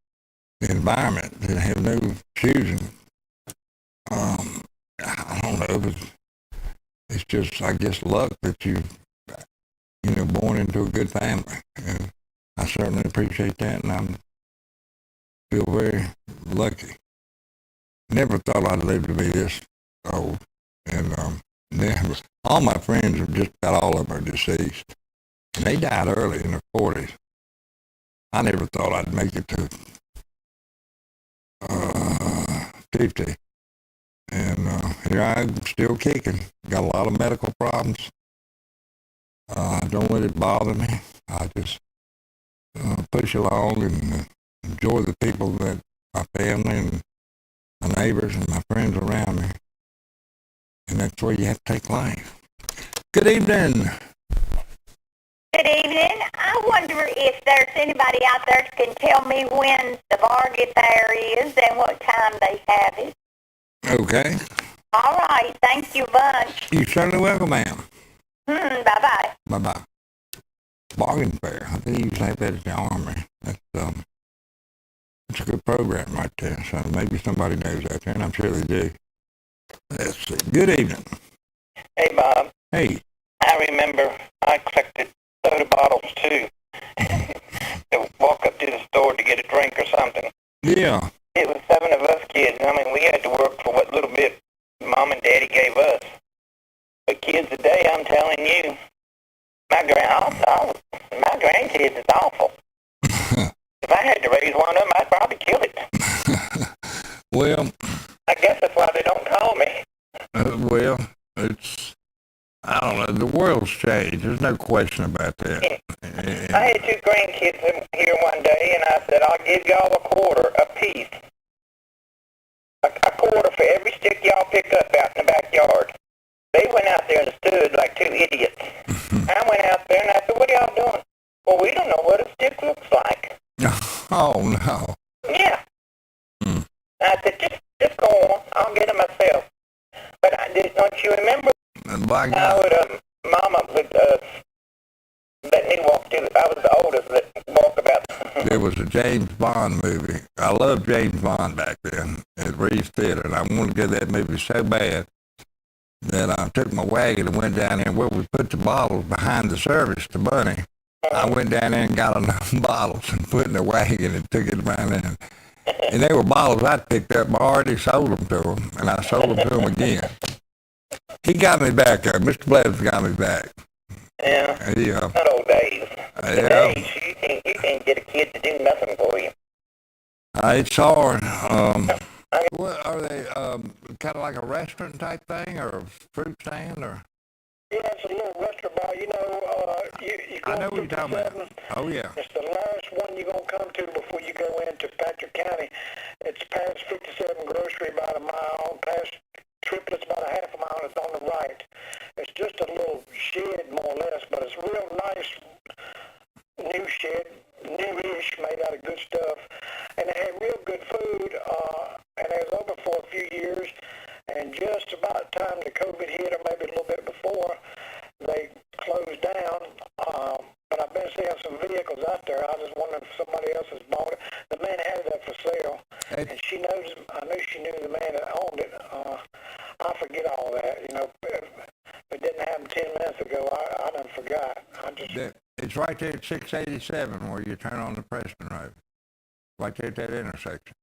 N: the environment that have no choosing, I don't know, it's just, I guess, luck that you're born into a good family. And I certainly appreciate that, and I feel very lucky. Never thought I'd live to be this old. And Yeah, all my friends are just about all of them are deceased. And they died early in their 40s. I never thought I'd make it to 50. And here I'm still kicking. Got a lot of medical problems. Don't let it bother me. I just push along and enjoy the people that my family and my neighbors and my friends around me. And that's where you have to take life. Good evening.
T: Good evening. I wonder if there's anybody out there that can tell me when the Bargain Fair is and what time they have it.
N: Okay.
T: All right. Thank you bunch.
N: You're certainly welcome, ma'am.
T: Bye-bye.
N: Bye-bye. Bargain Fair. I think you used to have that at the Army. That's a good program right there. So maybe somebody knows out there, and I'm sure they do. Let's see. Good evening.
O: Hey, Bob.
N: Hey.
O: I remember I collected soda bottles, too, to walk up to the store to get a drink or something.
N: Yeah.
O: It was 7 of us kids. I mean, we had to work for what little bit Mom and Daddy gave us. But kids today, I'm telling you, my grandkids is awful. If I had to raise one of them, I'd probably kill it.
N: Well,
O: I guess that's why they don't call me.
N: Well, I don't know, the world's changed. There's no question about that.
O: I had 2 grandkids here one day, and I said, I'll give y'all a quarter apiece. A quarter for every stick y'all pick up out in the backyard. They went out there and stood like 2 idiots. I went out there and I said, what are y'all doing? Well, we don't know what a stick looks like.
N: Oh, no.
O: Yeah. I said, just go on. I'll get it myself. But don't you remember how Mama would let me walk through I was the oldest that walked about.
N: There was a James Bond movie. I loved James Bond back then at Reeves Theater, and I wanted to go to that movie so bad that I took my wagon and went down there where we put the bottles behind the service to Bunny. I went down there and got enough bottles and put in the wagon and took it down there. And they were bottles I'd picked up. I already sold them to him, and I sold them to him again. He got me back, though. Mr. Blevins got me back.
O: Yeah.
N: Yeah.
O: Not old days.
N: Yeah.
O: Today, you can't get a kid to do nothing for you.
N: It's hard. What are they, kind of like a restaurant type thing, or a fruit stand, or?
O: Yeah, it's a little restaurant bar. You know, you go
N: I know what you're talking about. Oh, yeah.
O: It's the last one you're going to come to before you go into Patrick County. It's past 57 Grocery about a mile, past Triplets about a half a mile. It's on the right. It's just a little shed, more or less, but it's real nice new shed, newish, made out of good stuff. And they had real good food, and it was open for a few years. And just about the time the COVID hit, or maybe a little bit before, they closed down. But I've been seeing some vehicles out there. I just wonder if somebody else has bought it. The man had it up for sale, and I knew she knew the man that owned it. I forget all that, you know. If it didn't happen 10 minutes ago, I done forgot.
N: It's right there at 687 where you turn on the Preston Road. Right there at that intersection.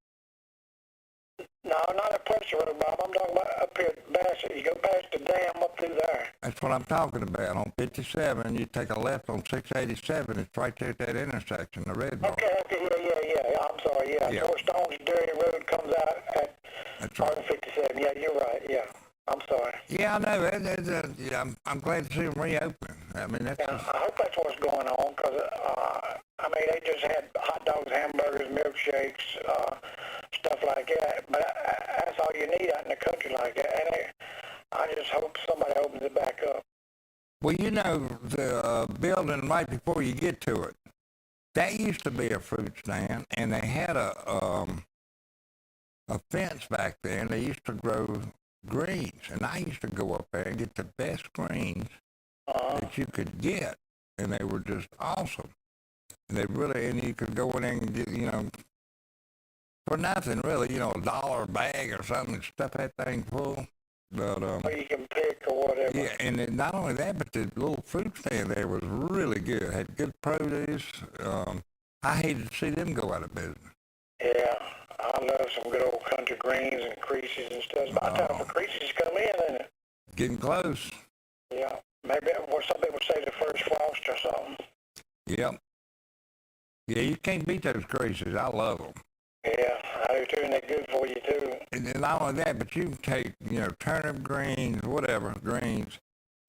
O: No, not at Preston Road, Bob. I'm talking about up here at Bassett. You go past the dam up through there.
N: That's what I'm talking about. On 57, you take a left on 687. It's right there at that intersection, the red bar.
O: Okay, yeah. I'm sorry, yeah. George Stone's Dairy Road comes out at
N: That's right.
O: 57. Yeah, you're right, yeah. I'm sorry.
N: Yeah, I know. Yeah, I'm glad to see them reopen. I mean,
O: I hope that's what's going on, because, I mean, they just had hot dogs, hamburgers, milkshakes, stuff like that. But that's all you need out in the country like that. And I just hope somebody opens it back up.
N: Well, you know, the building right before you get to it, that used to be a fruit stand, and they had a fence back there, and they used to grow greens. And I used to go up there and get the best greens that you could get, and they were just awesome. And you could go in there and get, you know, for nothing really, you know, $1 a bag or something, stuff that thing full. But
O: or you can pick or whatever.
N: Yeah, and then not only that, but the little fruit stand there was really good. Had good produce. I hated to see them go out of business.
O: Yeah, I love some good old country greens and creases and stuff. It's about time for creases to come in, isn't it?
N: getting close.
O: Yeah, maybe well, some people say the first frost or something.
N: Yep. Yeah, you can't beat those creases. I love them.
O: Yeah, I do too, and they're good for you too.
N: And not only that, but you can take, turnip greens, whatever, greens,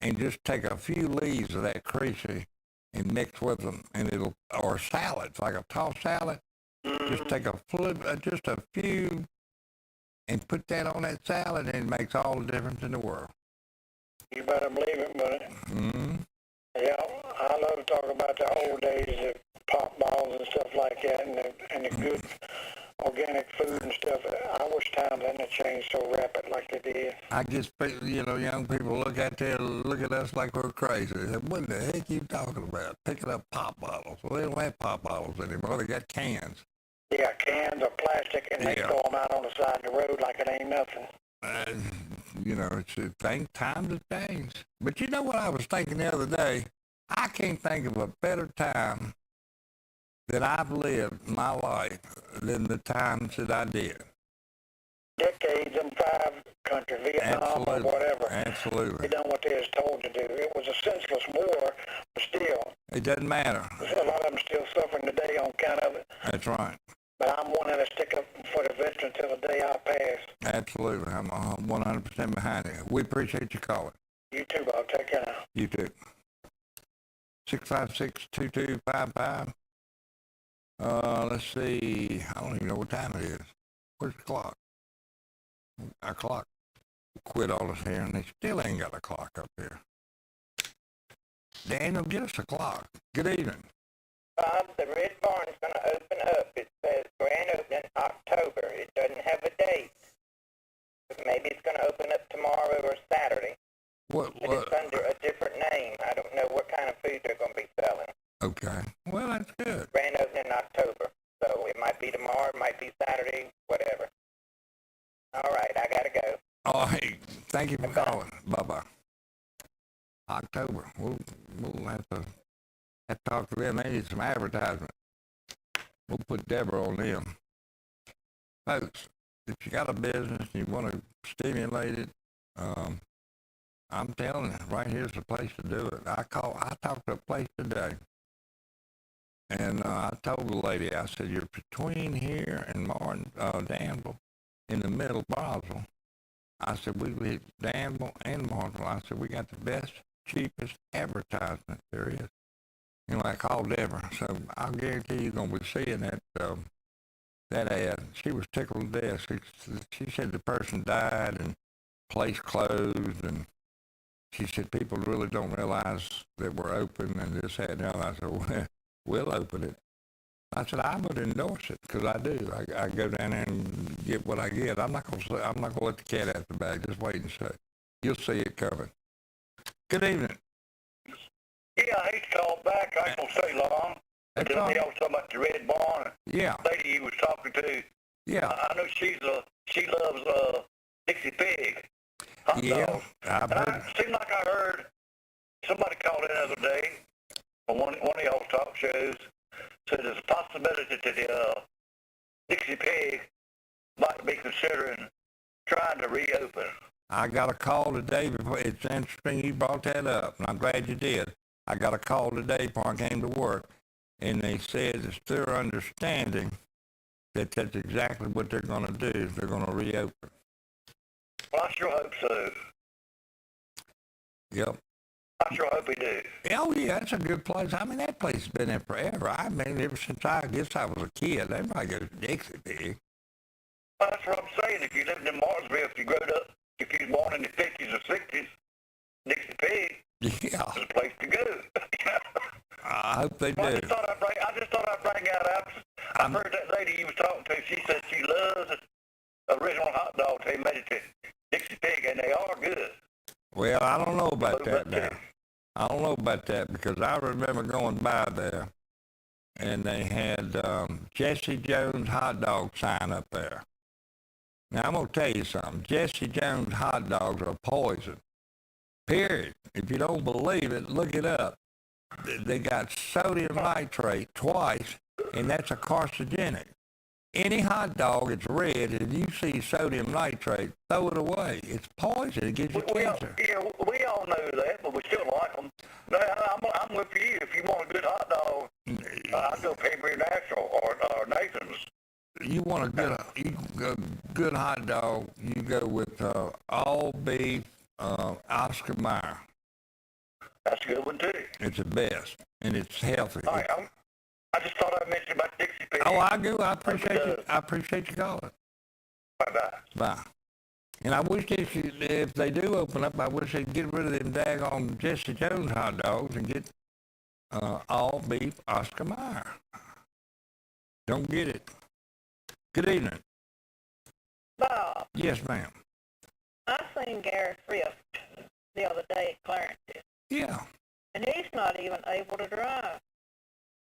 N: and just take a few leaves of that creasy and mix with them, and or salads, like a tossed salad. Just take just a few, and put that on that salad, and it makes all the difference in the world.
O: You better believe it, buddy.
N: Mm-hmm.
O: Yeah, I love to talk about the old days of pop balls and stuff like that, and the good organic food and stuff. I wish times hadn't changed so rapid like they did.
N: I just, young people look at us like we're crazy. They say, what the heck are you talking about? Picking up pop bottles. Well, they don't have pop bottles anymore. They got cans.
O: Yeah, cans or plastic, and they throw them out on the side of the road like it ain't nothing.
N: It's a thing, times have changed. But you know what I was thinking the other day? I can't think of a better time that I've lived my life than the times that I did.
O: Decades in 5 countries, Vietnam or whatever.
N: Absolutely.
O: They done what they was told to do. It was a senseless war, but still.
N: It doesn't matter.
O: A lot of them still suffering today on account of it.
N: That's right.
O: But I'm one that stick up for the veterans until the day I pass.
N: Absolutely. I'm 100% behind you. We appreciate you calling.
O: You too, Bob. Take care now.
N: You too. 656-2255. Let's see. I don't even know what time it is. Where's the clock? Our clock quit on us here, and they still ain't got a clock up here. Daniel, get us a clock. Good evening.
U: Bob, the Red Barn's going to open up. It says grand opening October. It doesn't have a date. But maybe it's going to open up tomorrow or Saturday.
N: But
U: it's under a different name. I don't know what kind of food they're going to be selling.
N: Okay. Well, that's good.
U: Grand opening in October. So it might be tomorrow, it might be Saturday, whatever. All right, I got to go.
N: Oh, hey, thank you for calling. Bye-bye. October. We'll have to talk to them. They need some advertisement. We'll put Deborah on them. Folks, if you got a business and you want to stimulate it, I'm telling you, right here's the place to do it. I talked to a place today, and I told the lady, I said, you're between here and Danville, in the middle of Brownsville. I said, we live Danville and Martinsville. I said, we got the best, cheapest advertisement there is. I called Deborah, so I'll guarantee you're going to be seeing that ad. She was tickled to death. She said the person died and place closed, and she said people really don't realize that we're open and this, that, and the other. I said, well, we'll open it. I said, I would endorse it, because I do. I go down there and get what I get. I'm not going to let the cat out the bag. Just wait and see. You'll see it coming. Good evening.
O: Yeah, I hate to call back. I ain't going to stay long.
N: That's
O: all. You know, talking about the Red Barn.
N: Yeah.
O: The lady you was talking to.
N: Yeah.
O: I know she loves Dixie Pig. Hot dogs. It seemed like I heard somebody called in the other day on one of y'all's talk shows, said there's a possibility that the Dixie Pig might be considering trying to reopen.
N: I got a call today before. It's interesting you brought that up, and I'm glad you did. I got a call today before I came to work, and they said it's their understanding that that's exactly what they're going to do. They're going to reopen.
O: Well, I sure hope so.
N: Yep.
O: I sure hope we do.
N: Oh, yeah, that's a good place. I mean, that place has been there forever. I mean, ever since I was a kid, everybody goes to Dixie Pig.
O: Well, that's what I'm saying. If you lived in Martinsville, if you was born in the 50s or 60s, Dixie Pig is a place to go.
N: I hope they do.
O: I just thought I'd bring that up. I've heard that lady you was talking to. She said she loves the original hot dogs. They made it to Dixie Pig, and they are good.
N: Well, I don't know about that now. I don't know about that, because I remember going by there, and they had Jesse Jones hot dog sign up there. Now, I'm going to tell you something. Jesse Jones hot dogs are poison. Period. If you don't believe it, look it up. They got sodium nitrate twice, and that's a carcinogenic. any hot dog that's red and you see sodium nitrate, throw it away. It's poison. It gives you cancer.
O: We all know that, but we still like them. No, I'm with you. If you want a good hot dog, I'd go Pembry National or Nathan's.
N: You want a good hot dog, you go with all beef Oscar Mayer.
O: That's a good one, too.
N: It's the best, and it's healthy.
O: All right, I just thought I'd mention about Dixie Pig.
N: Oh, I do. I appreciate you. I appreciate you calling.
O: Bye-bye.
N: Bye. And I wish if they do open up, I wish they'd get rid of them daggone Jesse Jones hot dogs and get all beef Oscar Mayer. Don't get it. Good evening.
C: Bob.
N: Yes, ma'am.
C: I seen Gary Thrift the other day at Clarence's.
N: Yeah.
C: And he's not even able to drive.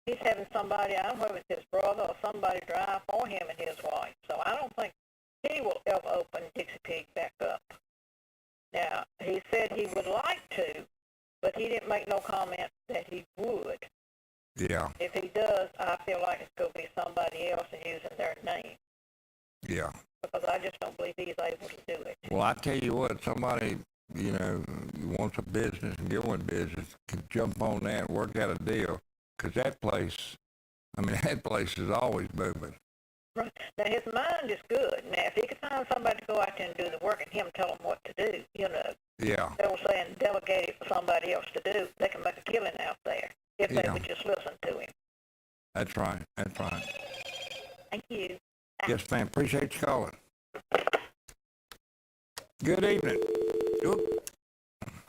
C: He's having somebody, I don't know if it's his brother or somebody drive for him and his wife. So I don't think he will ever open Dixie Pig back up. Now, he said he would like to, but he didn't make no comment that he would.
N: Yeah.
C: If he does, I feel like it's going to be somebody else and using their name.
N: Yeah.
C: Because I just don't believe he's able to do it.
N: Well, I tell you what, somebody, wants a business and get one business, can jump on that and work out a deal. Because that place is always moving.
C: Right. Now, his mind is good. Now, if he could find somebody to go out there and do the work and him tell them what to do,
N: Yeah.
C: they were saying delegate it for somebody else to do, they can make a killing out there if they would just listen to him.
N: That's right. That's right.
C: Thank you.
N: Yes, ma'am. Appreciate you calling. Good evening. Oop.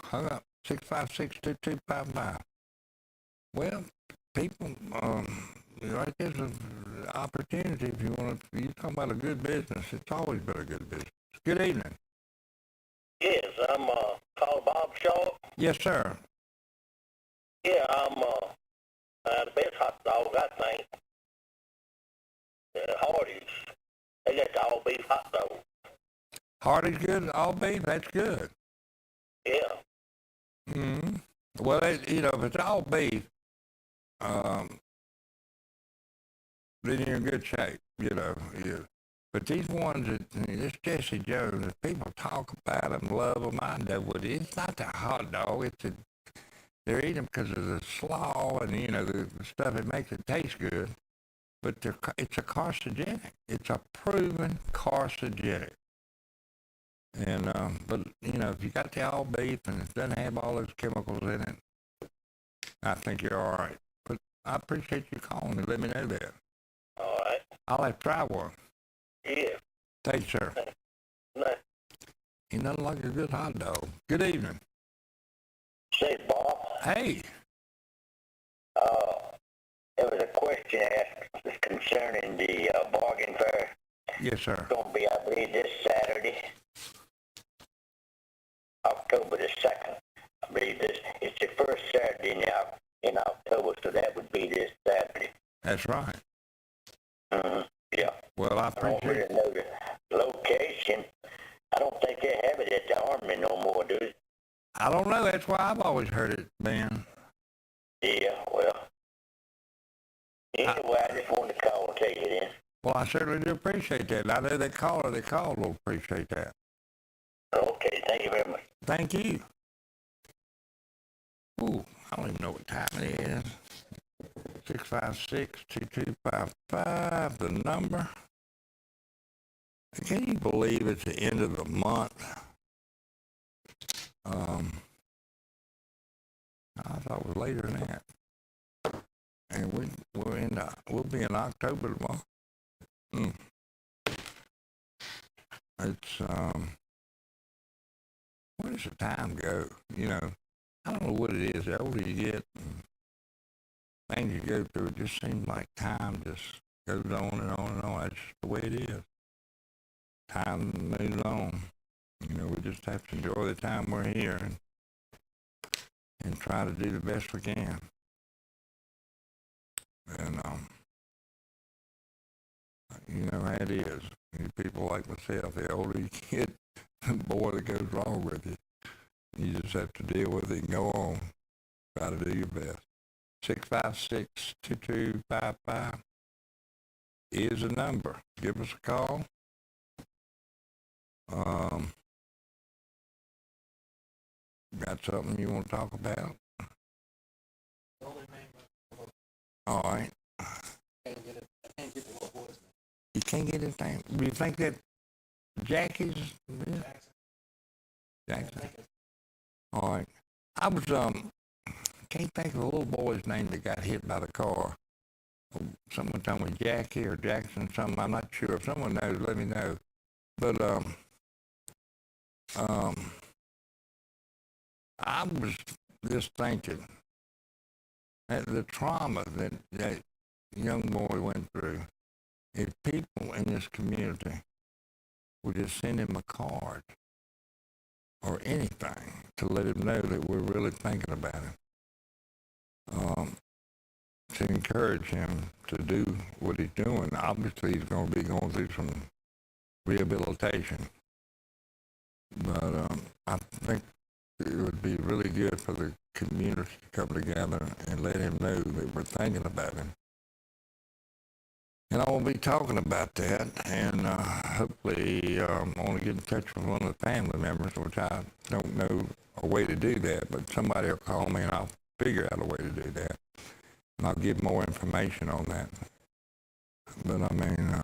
N: Hung up. 656-2255. Well, people, right there's an opportunity if you want to, you're talking about a good business. It's always been a good business. Good evening.
O: Yes, I'm called Bob Shaw.
N: Yes, sir.
O: Yeah, I'm the best hot dog, I think. Hardee's. They got the all beef hot dog.
N: Hardee's good, all beef, that's good.
O: Yeah.
N: Mm-hmm. Well, if it's all beef, then you're in good shape, Yeah. But these ones, this Jesse Jones, if people talk about them, love them, I know what it is. It's not the hot dog. They're eating them because of the slaw and, the stuff that makes it taste good. But it's a carcinogenic. It's a proven carcinogenic. And, but, if you got the all beef and it doesn't have all those chemicals in it, I think you're all right. But I appreciate you calling and let me know that.
O: All right.
N: I'll have to try one.
O: Yeah.
N: Thanks, sir.
O: No.
N: Ain't nothing like a good hot dog. Good evening.
O: Say, Bob.
N: Hey.
O: There was a question asked concerning the bargain fair.
N: Yes, sir.
O: It's going to be, I believe, this Saturday, October the 2nd. I believe it's the first Saturday in October, so that would be this Saturday.
N: That's right.
O: Yeah.
N: Well, I appreciate
O: I don't really know the location. I don't think they have it at the Armory no more, do they?
N: I don't know. That's why I've always heard it, man.
O: Yeah, well. Anyway, I just wanted to call and tell you then.
N: Well, I certainly do appreciate that. I know that caller that called will appreciate that.
O: Okay, thank you very much.
N: Thank you. Ooh, I don't even know what time it is. 656-2255, the number. Can you believe it's the end of the month? I thought it was later than that. And we'll be in October tomorrow. It's where does the time go? I don't know what it is. The older you get, things you go through, it just seems like time just goes on and on and on. That's just the way it is. Time moves on. We just have to enjoy the time we're here and try to do the best we can. And, you know how it is. People like myself, the older you get, the more that goes wrong with you. You just have to deal with it and go on. Try to do your best. 656-2255. is the number. Give us a call. Got something you want to talk about? All right. You can't get his name. Do you think that Jackie's? Jackson. All right. I was can't think of the little boy's name that got hit by the car. Someone told me Jackie or Jackson, something. I'm not sure. If someone knows, let me know. But I was just thinking that the trauma that that young boy went through, if people in this community would just send him a card or anything to let him know that we're really thinking about him, to encourage him to do what he's doing. Obviously, he's going to be going through some rehabilitation, but I think it would be really good for the community to come together and let him know that we're thinking about him. And I will be talking about that, and hopefully I want to get in touch with one of the family members, which I don't know a way to do that, but somebody will call me and I'll figure out a way to do that. And I'll give more information on that. But I mean,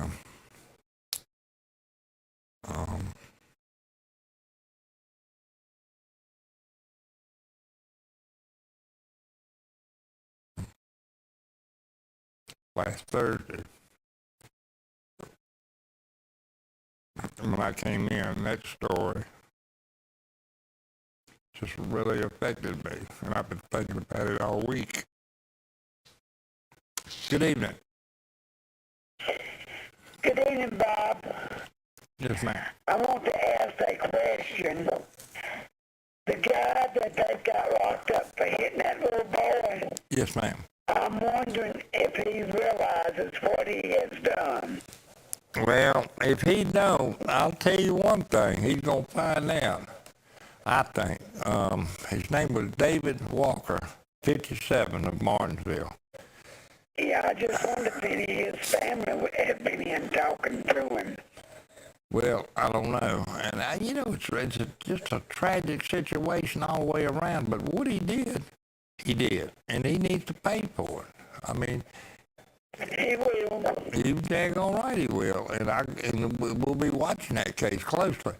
N: last Thursday, when I came in, that story just really affected me, and I've been thinking about it all week. Good evening.
U: Good evening, Bob.
N: Yes, ma'am.
U: I want to ask a question. The guy that they got locked up for hitting that little boy,
N: Yes, ma'am.
U: I'm wondering if he realizes what he has done.
N: Well, if he don't, I'll tell you one thing. He's going to find out, I think. His name was David Walker, 57, of Martinsville.
U: Yeah, I just wondered if any of his family had been in talking to him.
N: Well, I don't know. And, it's just a tragic situation all the way around. But what he did. And he needs to pay for it. I mean,
U: he will.
N: He's daggone right he will. And we'll be watching that case closely.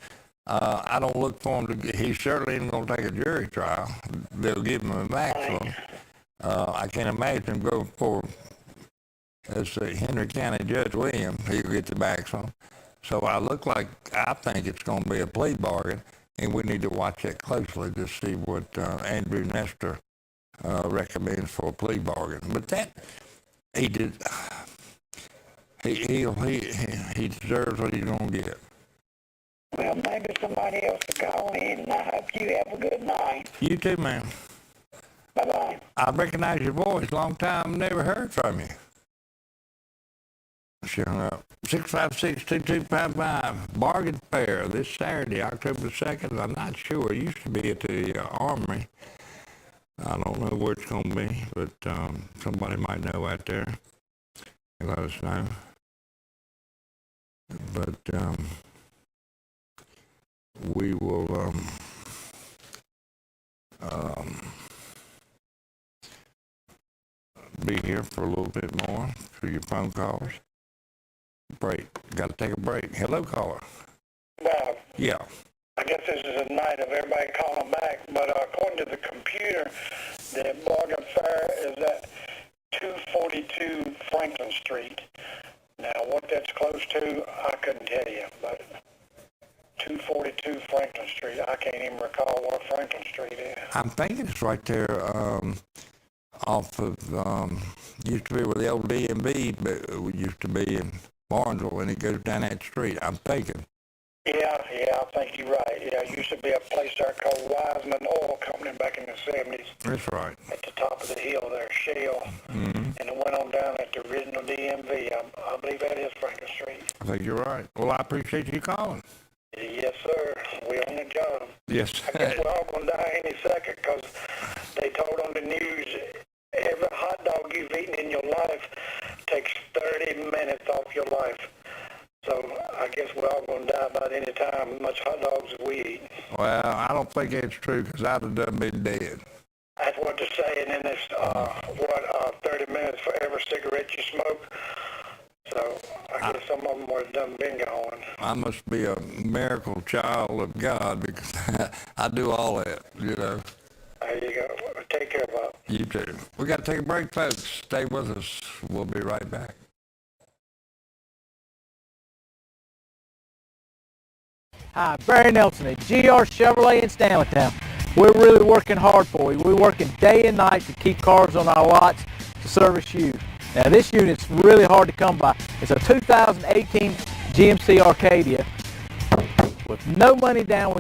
N: I don't look for him to, he certainly isn't going to take a jury trial. They'll give him a maximum. I can't imagine him go for, let's say, Henry County Judge Williams. He'll get the maximum. So I think it's going to be a plea bargain, and we need to watch that closely to see what Andrew Nestor recommends for a plea bargain. But that, he did, he deserves what he's going to get.
U: Well, maybe somebody else will call in, and I hope you have a good night.
N: You too, ma'am.
U: Bye-bye.
N: I recognize your voice. Long time, never heard from you. She hung up. 656-2255, Bargain Fair this Saturday, October 2nd. I'm not sure. It used to be at the Armory. I don't know where it's going to be, but somebody might know out there. Let us know. But we will be here for a little bit more for your phone calls. Break. Got to take a break. Hello, caller.
O: Bob.
N: Yeah.
O: I guess this is a night of everybody calling back, but according to the computer, the Bargain Fair is at 242 Franklin Street. Now, what that's close to, I couldn't tell you, but 242 Franklin Street, I can't even recall what Franklin Street is.
N: I'm thinking it's right there off of, used to be where the old DMV used to be in Barnesville, and it goes down that street, I'm thinking.
O: Yeah, I think you're right. Yeah, it used to be a place there called Wiseman Oil Company back in the 70s.
N: That's right.
O: At the top of the hill there, Shell.
N: Mm-hmm.
O: And it went on down at the original DMV. I believe that is Franklin Street.
N: I think you're right. Well, I appreciate you calling.
O: Yes, sir. We're on the job.
N: Yes.
O: I guess we're all going to die any second because they told on the news every hot dog you've eaten in your life takes 30 minutes off your life. So I guess we're all going to die about any time, much hot dogs as we eat.
N: Well, I don't think it's true because I'd have done been dead.
O: That's what they're saying in this, 30 minutes for every cigarette you smoke. So I guess some of them would have done been gone.
N: I must be a miracle child of God because I do all that, you know.
O: There you go. Take care, Bob.
N: You too. We got to take a break, folks. Stay with us. We'll be right back.
A: Hi, Barry Nelson at GR Chevrolet in Stanleytown. We're really working hard for you. We're working day and night to keep cars on our lots to service you. Now this unit's really hard to come by. It's a 2018 GMC Arcadia with no money down.